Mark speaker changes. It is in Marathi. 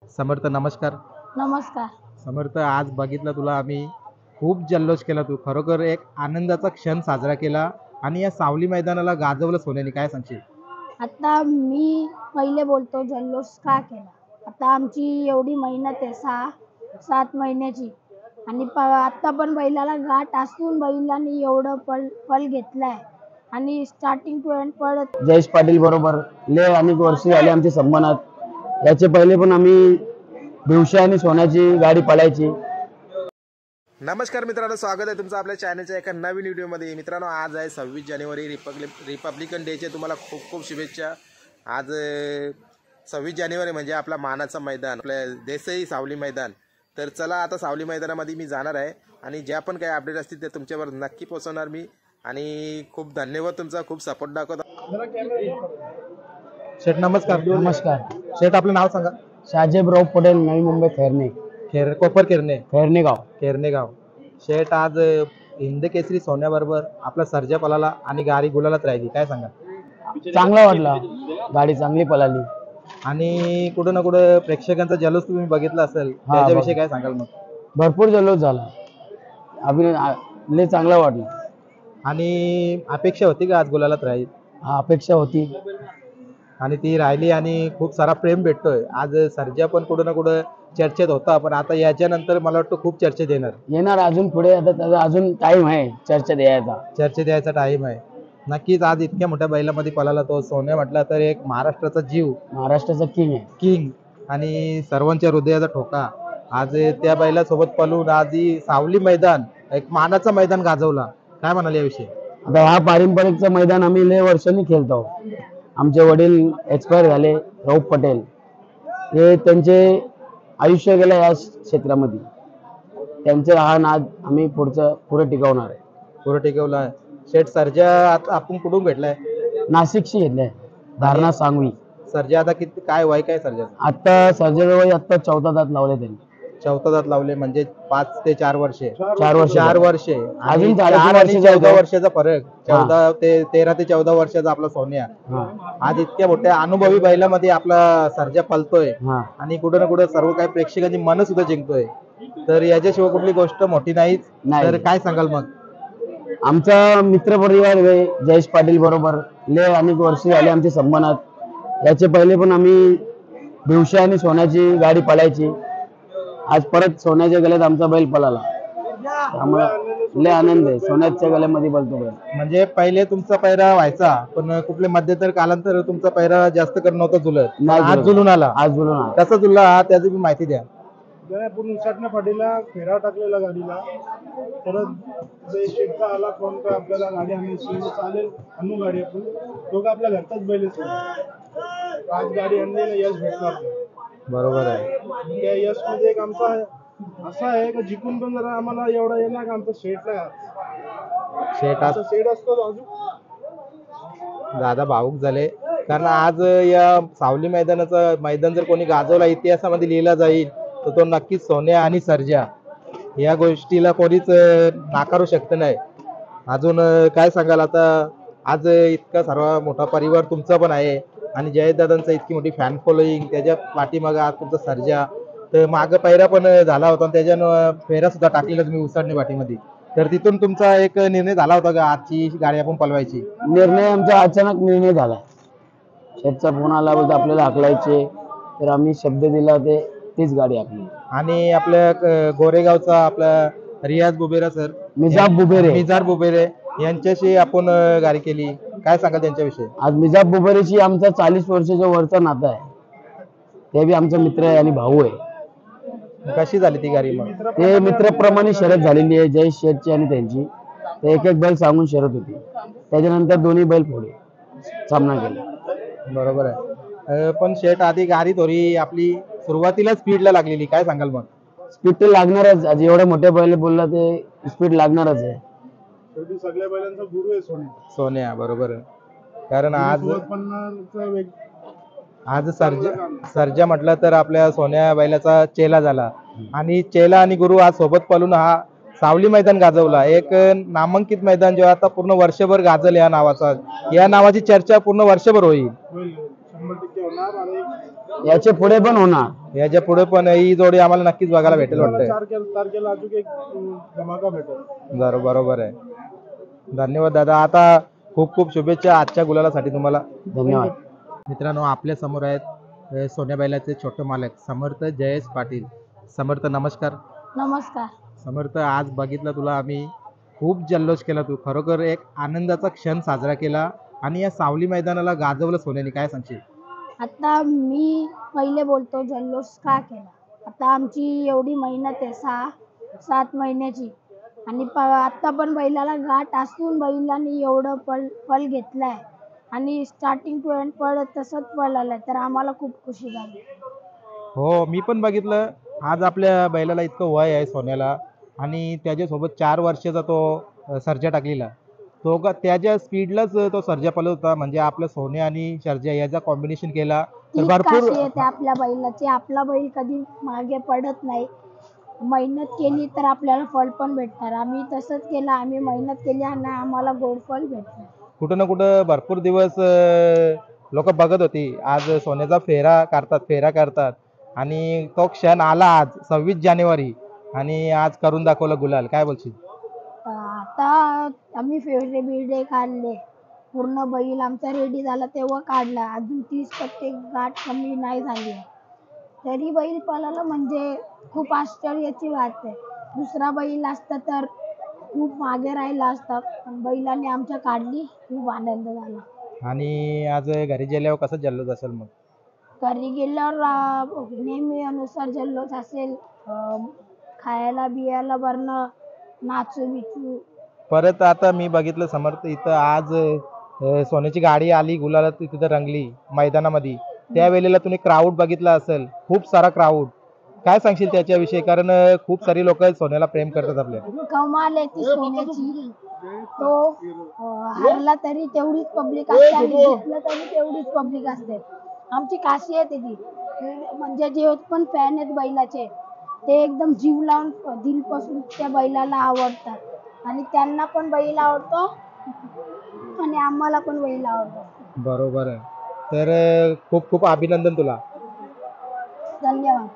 Speaker 1: समर्थ नमस्कार.
Speaker 2: नमस्कार.
Speaker 1: समर्थ, आज बघितलं तुला आम्ही, खूप जल्लोष केला तू. खरोखर एक आनंदाचा क्षण साजरा केला आणि या सावली मैदानाला गाजवलं सोन्याने. काय सांगशील?
Speaker 2: आता मी पहिले बोलतो जल्लोष का केला. आता आमची एवढी मेहनत आहे 6-7 महिन्याची आणि आता पण बैलाला गाठ असून बैलांनी एवढं फल घेतलंय आणि स्टार्टिंग टू एंड पळत
Speaker 3: जयेश पाटील बरोबर लय अनेक वर्षे झाली आमच्या संबंधात। याचे पहिले पण आम्ही दिवशी आणि सोन्याची गाडी पळायची।
Speaker 1: नमस्कार मित्रांनो, स्वागत आहे तुमचं आपल्या चॅनलच्या एका नवीन व्हिडिओमध्ये। मित्रांनो, आज आहे 26 जानेवारी, रिपब्लिकन डेचे तुम्हाला खूप खूप शुभेच्छा। आज 26 जानेवारी म्हणजे आपला मानाचं मैदान, आपल्या देसाई सावली मैदान। तर चला, आता सावली मैदानामध्ये मी जाणार आहे आणि ज्या पण काही अपडेट असतील ते तुमच्यावर नक्की पोहोचवणार मी। आणि खूप धन्यवाद तुमचा, खूप सपोर्ट दाखवता। शेठ नमस्कार।
Speaker 3: नमस्कार।
Speaker 1: शेठ, आपलं नाव सांगा।
Speaker 3: शाहजेबराव पटेल, नवी मुंबई, खैरणे
Speaker 1: कोपर
Speaker 3: खैरणे
Speaker 1: गाव। शेठ, आज हिंद केसरी सोन्याबरोबर आपला सर्जा पळाला आणि गाडी गुलालात राहिली, काय सांगा?
Speaker 3: चांगला वाटला, गाडी चांगली पळाली
Speaker 1: आणि कुठं ना कुठं प्रेक्षकांचा जल्लोष तुम्ही बघितला असेल, त्याच्याविषयी काय सांगाल मग?
Speaker 3: भरपूर जल्लोष झाला, लय चांगला वाटला।
Speaker 1: आणि अपेक्षा होती का आज गुलालात राहील?
Speaker 3: हा, अपेक्षा होती
Speaker 1: आणि ती राहिली आणि खूप सारा प्रेम भेटतोय। आज सर्जा पण कुठं ना कुठं चर्चेत होता, पण आता याच्यानंतर मला वाटतं खूप चर्चेत
Speaker 3: येणार अजून पुढे। आता त्याचा अजून टाइम आहे
Speaker 1: चर्चेत यायचा टाइम आहे। नक्कीच आज इतक्या मोठ्या बैलामध्ये पळाला तो सोन्या, म्हटला तर एक महाराष्ट्राचा जीव,
Speaker 3: महाराष्ट्राचा
Speaker 1: किंग आणि सर्वांच्या हृदयाचा ठोका। आज त्या बैलासोबत पळून आज ही सावली मैदान एक मानाचं मैदान गाजवला, काय म्हणाल याविषयी?
Speaker 3: आता हा पारंपरिकचं मैदान आम्ही लय वर्षांनी खेळतो। आमचे वडील एक्सपायर झाले, राऊत पटेल, हे त्यांचे आयुष्य गेलं या क्षेत्रामध्ये। त्यांचे हा नाद आम्ही पुढे टिकवणार आहे।
Speaker 1: पुढे टिकवला। शेठ, सर्जा आता आपण कुठून भेटलाय?
Speaker 3: नाशिकशी घेतलंय, धारणा सांगवी।
Speaker 1: सर्जा आता किती, काय वय काय सर्जा?
Speaker 3: आता सर्जेचं वय आता 14 दात लावले त्यांनी।
Speaker 1: 14 दात लावले म्हणजे 5 ते 4 वर्षे।
Speaker 3: 4 वर्ष
Speaker 1: अजून 14 वर्षाचा फरक, 13 ते 14 वर्षाचा आपला सोन्या। आज इतक्या मोठ्या अनुभवी बैलामध्ये आपला सर्जा पळतोय आणि कुठं ना कुठं सर्व काही प्रेक्षकांची मन सुद्धा जिंकतोय। तर याच्याशिवाय कुठली गोष्ट मोठी नाहीच। तर काय सांगाल मग?
Speaker 3: आमचा मित्र परिवार जयेश पाटील बरोबर लय अनेक वर्षे झाली आमच्या संबंधात। याचे पहिले पण आम्ही दिवशी आणि सोन्याची गाडी पळायची। आज परत सोन्याच्या गळ्यात आमचा बैल पळाला, त्यामुळे लय आनंद आहे। सोन्याच्या गळ्यामध्ये पळतो बैल।
Speaker 1: म्हणजे पहिले तुमचा पैरा व्हायचा, पण कुठले मध्यंतर कालांतर तुमचा पैरा जास्त करून नव्हता जुलत, आज जुलून आला। कसा जुलला त्याची माहिती द्या।
Speaker 4: पूर्ण उसाटण्या फाटीला फेरा टाकलेला गाडीला, परत शेटचा आला फोन का आपल्याला गाडी आणायची, चालेल आणू गाडी आपण, दोघं आपल्या घरचाच बैल। आज गाडी आणली, यश भेटणार।
Speaker 1: बरोबर आहे।
Speaker 4: त्या यश मध्ये एक आमचा असा आहे की जिंकून पण जरा आम्हाला एवढा येणार का आमचा शेट असतो अजून
Speaker 1: दादा भावुक झाले, कारण आज या सावली मैदान जर कोणी गाजवला, इतिहासामध्ये लिहिला जाईल, तर तो नक्कीच सोन्या आणि सर्जा। या गोष्टीला कोणीच नाकारू शकत नाही। अजून काय सांगाल? आता आज इतका सर्व मोठा परिवार तुमचा पण आहे आणि जयदादांचा इतकी मोठी फॅन फॉलोईंग, त्याच्या पाठीमागं आज तुमचा सर्जा। तर मागं पैरा पण झाला होता, त्याच्यानं फेरा सुद्धा टाकलेला तुम्ही उसाडणी पाठीमध्ये। तर तिथून तुमचा एक निर्णय झाला होता का आजची गाडी आपण पळवायची?
Speaker 3: निर्णय आमचा अचानक निर्णय झाला। शेठचा फोन आला होता आपल्याला हाकलायचे, तर आम्ही शब्द दिला, तीच गाडी आपली।
Speaker 1: आणि आपल्या गोरेगावचा आपला रियाज बुबेरा सर, मिजार बुबेरे यांच्याशी आपण गाडी केली, काय सांगा त्यांच्याविषयी?
Speaker 3: आज मिजाब बुबेरेशी आमचा 40 वर्षाच्या वरचा नाता आहे। ते बी आमचा मित्र आहे आणि भाऊ आहे।
Speaker 1: कशी झाली ती गाडी मग?
Speaker 3: ते मित्रप्रमाणे शर्यत झालेली आहे, जयेश शेठची आणि त्यांची। ते एक एक बैल सांगून शर्यत होती, त्याच्यानंतर दोन्ही बैल पुढे सामना केला।
Speaker 1: बरोबर आहे। पण शेठ, आधी गाडी थोडी आपली सुरुवातीला स्पीडला लागलेली, काय सांगाल मग?
Speaker 3: स्पीड तर लागणारच, आज एवढ्या मोठ्या बैल बोलला ते स्पीड लागणारच आहे।
Speaker 4: शेवटी सगळ्या बैलांचा गुरु आहे
Speaker 1: सोन्या। बरोबर आहे, कारण आज सर्जा म्हटलं तर आपल्या सोन्या बैलाचा चेला झाला आणि चेला आणि गुरु आज सोबत पळून हा सावली मैदान गाजवला। एक नामांकित मैदान जेव्हा आता पूर्ण वर्षभर गाजल, या नावाची चर्चा पूर्ण वर्षभर होईल।
Speaker 4: होणार आणि
Speaker 3: याच्या पुढे पण होणार.
Speaker 1: याच्या पुढे पण ही जोडी आम्हाला नक्कीच बघायला भेटेल
Speaker 4: तुम्हाला
Speaker 1: वाटतंय.
Speaker 4: 4 तारखेला अजून एक धमाका भेटेल.
Speaker 1: बरोबर आहे. धन्यवाद दादा. आता खूप खूप शुभेच्छा आजच्या गुलालासाठी तुम्हाला.
Speaker 3: धन्यवाद.
Speaker 1: मित्रांनो, आपल्या समोर आहेत सोन्या बैलाचे छोटे मालक समर्थ जयेश पाटील. समर्थ नमस्कार.
Speaker 2: नमस्कार.
Speaker 1: समर्थ, आज बघितलं तुला आम्ही, खूप जल्लोष केला तू, खरोखर एक आनंदाचा क्षण साजरा केला आणि या सावली मैदानाला गाजवलं सोन्याने, काय सांगशील?
Speaker 2: आता मी पहिले बोलतो जल्लोष का केला. आता आमची एवढी मेहनत आहे 6-7 महिन्याची आणि आत्ता पण बैलाला गाठ असून बैलांनी एवढं फल घेतलंय आणि स्टार्टिंग टू एंड पळत तसंच पळालंय, तर आम्हाला खूप खुशी झाली.
Speaker 1: हो, मी पण बघितलं. आज आपल्या बैलाला इतकं वय आहे सोन्याला आणि त्याच्यासोबत 4 वर्षाचा तो सर्जा टाकलेला, तो का त्याच्या स्पीडलाच तो सर्जा पळत होता. म्हणजे आपलं सोन्या आणि सर्जा याचा कॉम्बिनेशन केला तर
Speaker 2: तीच
Speaker 1: भरपूर.
Speaker 2: खासियत आहे आपल्या बैलाची. आपला बैल कधी मागे पडत नाही. मेहनत केली तर आपल्याला फळ पण भेटणार. आम्ही तसंच केलं. आम्ही मेहनत केली आणि आम्हाला गोड फळ भेटलं.
Speaker 1: कुठं ना कुठं भरपूर दिवस लोक बघत होती. आज सोन्याचा फेरा करतात आणि तो क्षण आला आज 26 जानेवारी आणि आज करून दाखवलं गुलाल, काय बोलशील?
Speaker 2: आता आम्ही फेवरे बिर्डे काढले. पूर्ण बैल आमचा रेडी झाला तेव्हा काढला. अजून 30% गाठ कमी नाही झाली आहे. तरी बैल पळाला म्हणजे खूप आश्चर्याची बात आहे. दुसरा बैल असता तर खूप मागे राहिला असता, पण बैलाने आमच्या काढली. खूप आनंद झाला.
Speaker 1: आणि आज घरी गेल्यावर कसं जल्लोष असेल मग?
Speaker 2: घरी गेल्यावर नेहमी अनुसार जल्लोष असेल. खायला बियाला भरणं, नाचू बिचू.
Speaker 1: परत आता मी बघितलं समर्थ इथं आज सोन्याची गाडी आली गुलाला तिथं रंगली मैदानामध्ये. त्यावेळेला तुम्ही क्राऊड बघितला असेल, खूप सारा क्राऊड, काय सांगशील त्याच्याविषयी? कारण खूप सारी लोक सोन्याला प्रेम करतात आपल्या.
Speaker 2: कमाल आहे ती सोन्याची. तो हरला तरी तेवढीच पब्लिक असते आणि जिंकला तरी तेवढीच पब्लिक असते. आमची खासियत आहे ती. म्हणजे जे पण फॅन आहेत बैलाचे, ते एकदम जीव लावून दिलपासून त्या बैलाला आवडतात आणि त्यांना पण बैल आवडतो आणि आम्हाला पण बैल आवडतो.
Speaker 1: बरोबर आहे. तर खूप खूप अभिनंदन तुला.
Speaker 2: धन्यवाद.